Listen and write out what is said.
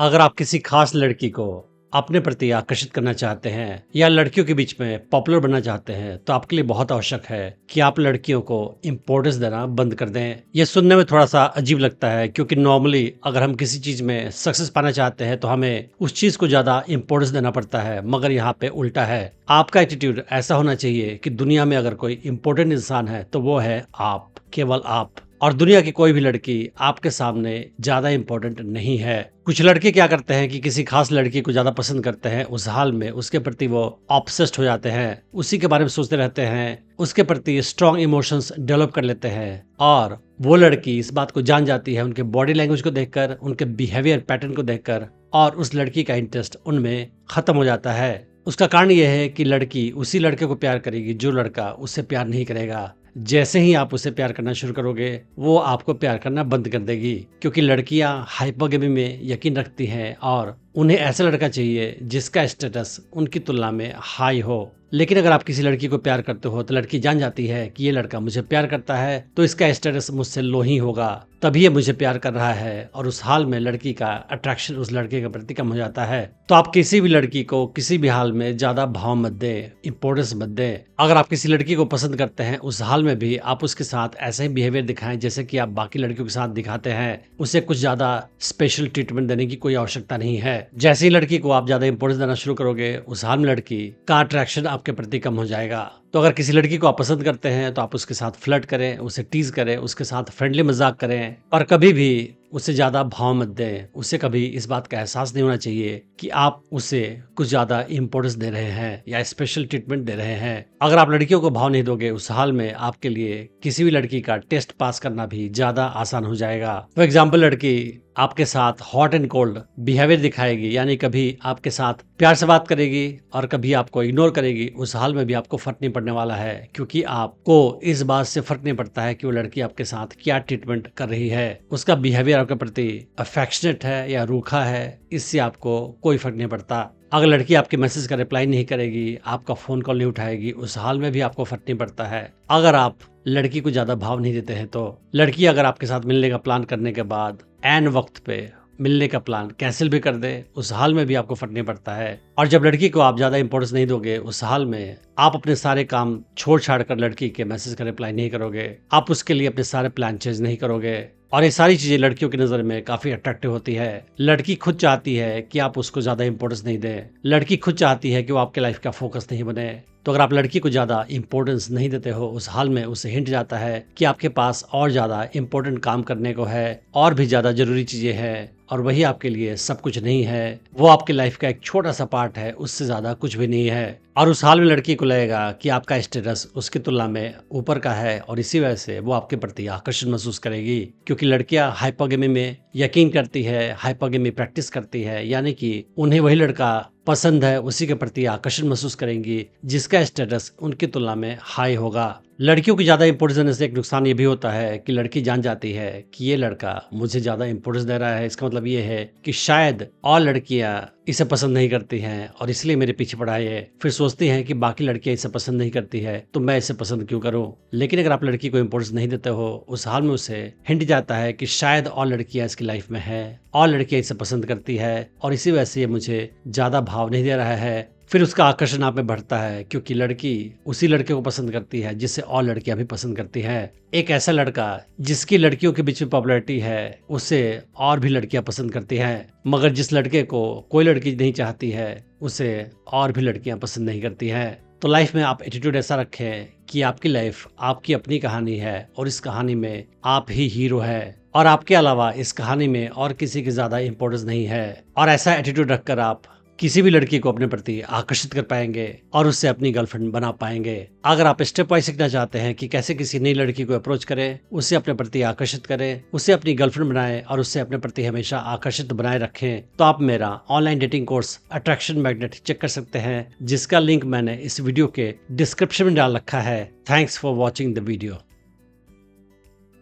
अगर आप किसी खास लड़की को अपने प्रति आकर्षित करना चाहते हैं या लड़कियों के बीच में पॉपुलर बनना चाहते हैं तो आपके लिए बहुत आवश्यक है कि आप लड़कियों को इम्पोर्टेंस देना बंद कर दें। यह सुनने में थोड़ा सा अजीब लगता है क्योंकि नॉर्मली अगर हम किसी चीज में सक्सेस पाना चाहते हैं तो हमें उस चीज को ज्यादा इम्पोर्टेंस देना पड़ता है, मगर यहाँ पे उल्टा है। आपका एटीट्यूड ऐसा होना चाहिए कि दुनिया में अगर कोई इम्पोर्टेंट इंसान है तो वो है आप, केवल आप, और दुनिया की कोई भी लड़की आपके सामने ज्यादा इंपॉर्टेंट नहीं है। कुछ लड़के क्या करते हैं कि किसी खास लड़की को ज्यादा पसंद करते हैं, उस हाल में उसके प्रति वो ऑब्सेस्ड हो जाते हैं, उसी के बारे में सोचते रहते हैं, उसके प्रति स्ट्रॉन्ग इमोशंस डेवलप कर लेते हैं। और वो लड़की इस बात को जान जाती है उनके बॉडी लैंग्वेज को देखकर, उनके बिहेवियर पैटर्न को देखकर, और उस लड़की का इंटरेस्ट उनमें खत्म हो जाता है। उसका कारण यह है कि लड़की उसी लड़के को प्यार करेगी जो लड़का उससे प्यार नहीं करेगा। जैसे ही आप उसे प्यार करना शुरू करोगे वो आपको प्यार करना बंद कर देगी, क्योंकि लड़कियां हाइपोगेमी में यकीन रखती हैं और उन्हें ऐसा लड़का चाहिए जिसका स्टेटस उनकी तुलना में हाई हो। लेकिन अगर आप किसी लड़की को प्यार करते हो तो लड़की जान जाती है कि ये लड़का मुझे प्यार करता है तो इसका स्टेटस मुझसे लो ही होगा, तभी ये मुझे प्यार कर रहा है, और उस हाल में लड़की का अट्रैक्शन उस लड़के के प्रति कम हो जाता है। तो आप किसी भी लड़की को किसी भी हाल में ज्यादा भाव मत दें, इंपॉर्टेंस मत दें। अगर आप किसी लड़की को पसंद करते हैं उस हाल में भी आप उसके साथ ऐसे ही बिहेवियर दिखाएं जैसे कि आप बाकी लड़कियों के साथ दिखाते हैं। उसे कुछ ज्यादा स्पेशल ट्रीटमेंट देने की कोई आवश्यकता नहीं है। जैसे ही लड़की को आप ज्यादा इंपॉर्टेंस देना शुरू करोगे उस हाल में लड़की का अट्रैक्शन आपके प्रति कम हो जाएगा। तो अगर किसी लड़की को आप पसंद करते हैं तो आप उसके साथ फ्लर्ट करें, उसे टीज करें, उसके साथ फ्रेंडली मजाक करें, और कभी भी उसे ज्यादा भाव मत दें। उसे कभी इस बात का एहसास नहीं होना चाहिए कि आप उसे कुछ ज्यादा इंपॉर्टेंस दे रहे हैं या स्पेशल ट्रीटमेंट दे रहे हैं। अगर आप लड़कियों को भाव नहीं दोगे उस हाल में आपके लिए किसी भी लड़की का टेस्ट पास करना भी ज्यादा आसान हो जाएगा। फॉर एग्जाम्पल, लड़की आपके साथ हॉट एंड कोल्ड बिहेवियर दिखाएगी, यानी कभी आपके साथ प्यार से बात करेगी और कभी आपको इग्नोर करेगी, उस हाल में भी आपको फर्क नहीं पड़ने वाला है, क्योंकि आपको इस बात से फर्क नहीं पड़ता है कि वो लड़की आपके साथ क्या ट्रीटमेंट कर रही है। उसका बिहेवियर आपके प्रति अफेक्शनेट है या रूखा है, इससे आपको कोई फर्क नहीं पड़ता। अगर लड़की आपके मैसेज का रिप्लाई नहीं करेगी, आपका फोन कॉल नहीं उठाएगी, उस हाल में भी आपको फर्क नहीं पड़ता है। अगर आप लड़की को ज्यादा भाव नहीं देते हैं तो लड़की अगर आपके साथ मिलने का प्लान करने के बाद ऐन वक्त पे मिलने का प्लान कैंसिल भी कर दे, उस हाल में भी आपको फर्क नहीं पड़ता है। और जब लड़की को आप ज्यादा इंपॉर्टेंस नहीं दोगे उस हाल में आप अपने सारे काम छोड़ छाड़ कर लड़की के मैसेज का रिप्लाई नहीं करोगे, आप उसके लिए अपने सारे प्लान चेंज नहीं करोगे, और ये सारी चीजें लड़कियों की नजर में काफी अट्रैक्टिव होती है। लड़की खुद चाहती है कि आप उसको ज्यादा इंपॉर्टेंस नहीं दें, लड़की खुद चाहती है कि वो आपके लाइफ का फोकस नहीं बने। तो अगर आप लड़की को ज्यादा इंपॉर्टेंस नहीं देते हो उस हाल में उसे हिंट जाता है कि आपके पास और ज्यादा इंपॉर्टेंट काम करने को है, और भी ज्यादा जरूरी चीजें हैं, और वही आपके लिए सब कुछ नहीं है, वो आपकी लाइफ का एक छोटा सा पार्ट है, उससे ज्यादा कुछ भी नहीं है। और उस हाल में लड़की को लगेगा कि आपका स्टेटस उसकी तुलना में ऊपर का है, और इसी वजह से वो आपके प्रति आकर्षण महसूस करेगी, क्योंकि लड़कियां हाइपोगेमी में यकीन करती है, हाइपोगेमी प्रैक्टिस करती है, यानी कि उन्हें वही लड़का पसंद है, उसी के प्रति आकर्षण महसूस करेंगी जिसका स्टेटस उनकी तुलना में हाई होगा। लड़कियों की ज्यादा इंपॉर्टेंस देने से एक नुकसान ये भी होता है कि लड़की जान जाती है कि ये लड़का मुझे ज्यादा इंपॉर्टेंस दे रहा है, इसका मतलब ये है कि शायद और लड़कियां इसे पसंद नहीं करती हैं और इसलिए मेरे पीछे पड़ा है। फिर सोचती हैं कि बाकी लड़कियां इसे पसंद नहीं करती है तो मैं इसे पसंद क्यों करूं। लेकिन अगर आप लड़की को इंपॉर्टेंस नहीं देते हो उस हाल में उसे हिंट जाता है कि शायद और लड़कियां इसकी लाइफ में है, और लड़कियां इसे पसंद करती है, और इसी वजह से ये मुझे ज्यादा भाव नहीं दे रहा है। फिर उसका आकर्षण आप में बढ़ता है, क्योंकि लड़की उसी लड़के को पसंद करती है जिसे और लड़कियां भी पसंद करती हैं। एक ऐसा लड़का जिसकी लड़कियों के बीच में पॉपुलैरिटी है उसे और भी लड़कियां पसंद करती हैं, मगर जिस लड़के को कोई लड़की नहीं चाहती है उसे और भी लड़कियां पसंद नहीं करती हैं। तो लाइफ में आप एटीट्यूड ऐसा रखें कि आपकी लाइफ आपकी अपनी कहानी है, और इस कहानी में आप ही हीरो है, और आपके अलावा इस कहानी में और किसी की ज्यादा इंपॉर्टेंस नहीं है। और ऐसा एटीट्यूड रखकर आप किसी भी लड़की को अपने प्रति आकर्षित कर पाएंगे और उससे अपनी गर्लफ्रेंड बना पाएंगे। अगर आप स्टेप वाइज सीखना चाहते हैं कि कैसे किसी नई लड़की को अप्रोच करें, उसे अपने प्रति आकर्षित करें, उसे अपनी गर्लफ्रेंड बनाएं और उससे अपने प्रति हमेशा आकर्षित बनाए रखें, तो आप मेरा online dating course attraction magnet check कर सकते हैं, जिसका लिंक मैंने इस वीडियो के डिस्क्रिप्शन में डाल रखा है। Thanks for watching the video.